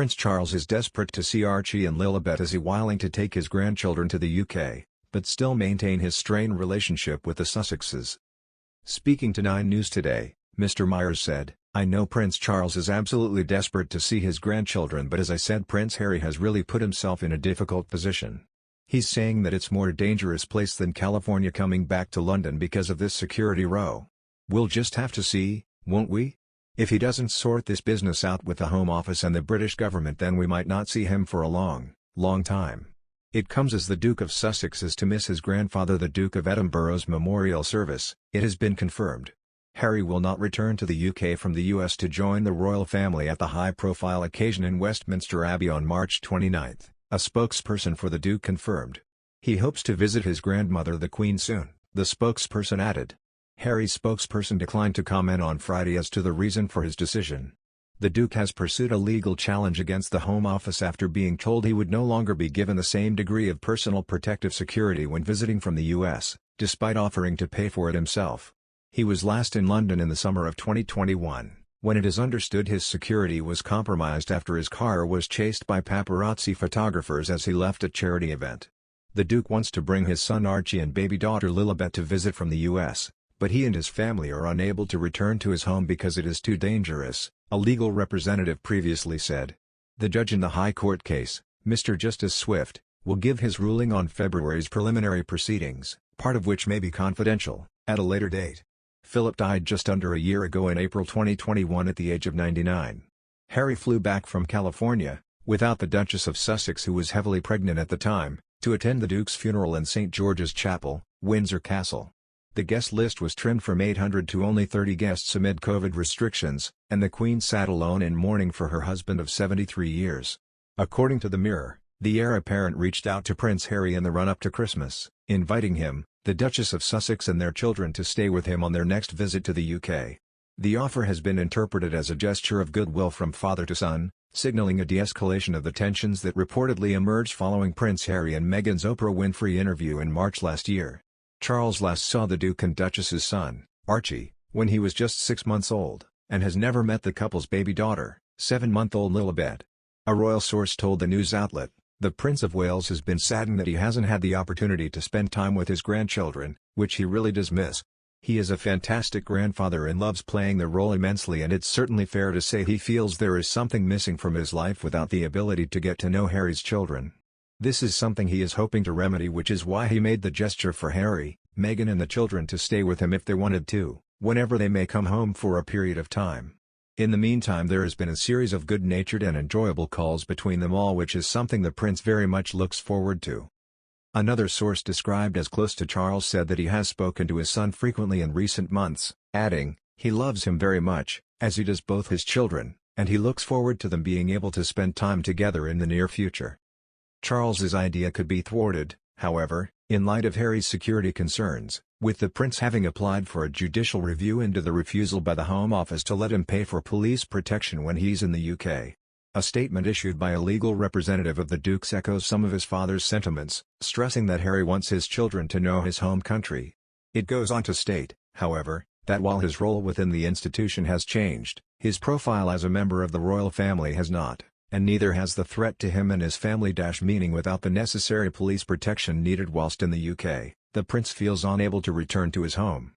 Prince Charles is desperate to see Archie and Lilibet as he wiling to take his grandchildren to the UK, but still maintain his strained relationship with the Sussexes. Speaking to 9 News Today, Mr. Myers said, "I know Prince Charles is absolutely desperate to see his grandchildren, but as I said, Prince Harry has really put himself in a difficult position. He's saying that it's more dangerous place than California coming back to London because of this security row. We'll just have to see, won't we? If he doesn't sort this business out with the Home Office and the British government, then we might not see him for a long, long time." It comes as the Duke of Sussex is to miss his grandfather, the Duke of Edinburgh's memorial service. It has been confirmed Harry will not return to the UK from the US to join the royal family at the high-profile occasion in Westminster Abbey on March 29, a spokesperson for the Duke confirmed. He hopes to visit his grandmother the Queen soon, the spokesperson added. Harry's spokesperson declined to comment on Friday as to the reason for his decision. The Duke has pursued a legal challenge against the Home Office after being told he would no longer be given the same degree of personal protective security when visiting from the US, despite offering to pay for it himself. He was last in London in the summer of 2021, when it is understood his security was compromised after his car was chased by paparazzi photographers as he left a charity event. The Duke wants to bring his son Archie and baby daughter Lilibet to visit from the US, but he and his family are unable to return to his home because it is too dangerous, a legal representative previously said. The judge in the High Court case, Mr. Justice Swift, will give his ruling on February's preliminary proceedings, part of which may be confidential, at a later date. Philip died just under a year ago in April 2021 at the age of 99. Harry flew back from California, without the Duchess of Sussex, who was heavily pregnant at the time, to attend the Duke's funeral in St. George's Chapel, Windsor Castle. The guest list was trimmed from 800 to only 30 guests amid COVID restrictions, and the Queen sat alone in mourning for her husband of 73 years. According to the Mirror, the heir apparent reached out to Prince Harry in the run-up to Christmas, inviting him, the Duchess of Sussex and their children to stay with him on their next visit to the UK. The offer has been interpreted as a gesture of goodwill from father to son, signaling a de-escalation of the tensions that reportedly emerged following Prince Harry and Meghan's Oprah Winfrey interview in March last year. Charles last saw the Duke and Duchess's son, Archie, when he was just 6 months old, and has never met the couple's baby daughter, 7-month-old Lilibet. A royal source told the news outlet, "The Prince of Wales has been saddened that he hasn't had the opportunity to spend time with his grandchildren, which he really does miss. He is a fantastic grandfather and loves playing the role immensely, and it's certainly fair to say he feels there is something missing from his life without the ability to get to know Harry's children. This is something he is hoping to remedy, which is why he made the gesture for Harry, Meghan and the children to stay with him if they wanted to, whenever they may come home for a period of time." In the meantime, there has been a series of good-natured and enjoyable calls between them all, which is something the prince very much looks forward to. Another source described as close to Charles said that he has spoken to his son frequently in recent months, adding, "He loves him very much, as he does both his children, and he looks forward to them being able to spend time together in the near future." Charles's idea could be thwarted, however, in light of Harry's security concerns, with the prince having applied for a judicial review into the refusal by the Home Office to let him pay for police protection when he's in the UK. A statement issued by a legal representative of the Duke's echoes some of his father's sentiments, stressing that Harry wants his children to know his home country. It goes on to state, however, that while his role within the institution has changed, his profile as a member of the royal family has not, and neither has the threat to him and his family. Meaning without the necessary police protection needed whilst in the UK, the prince feels unable to return to his home.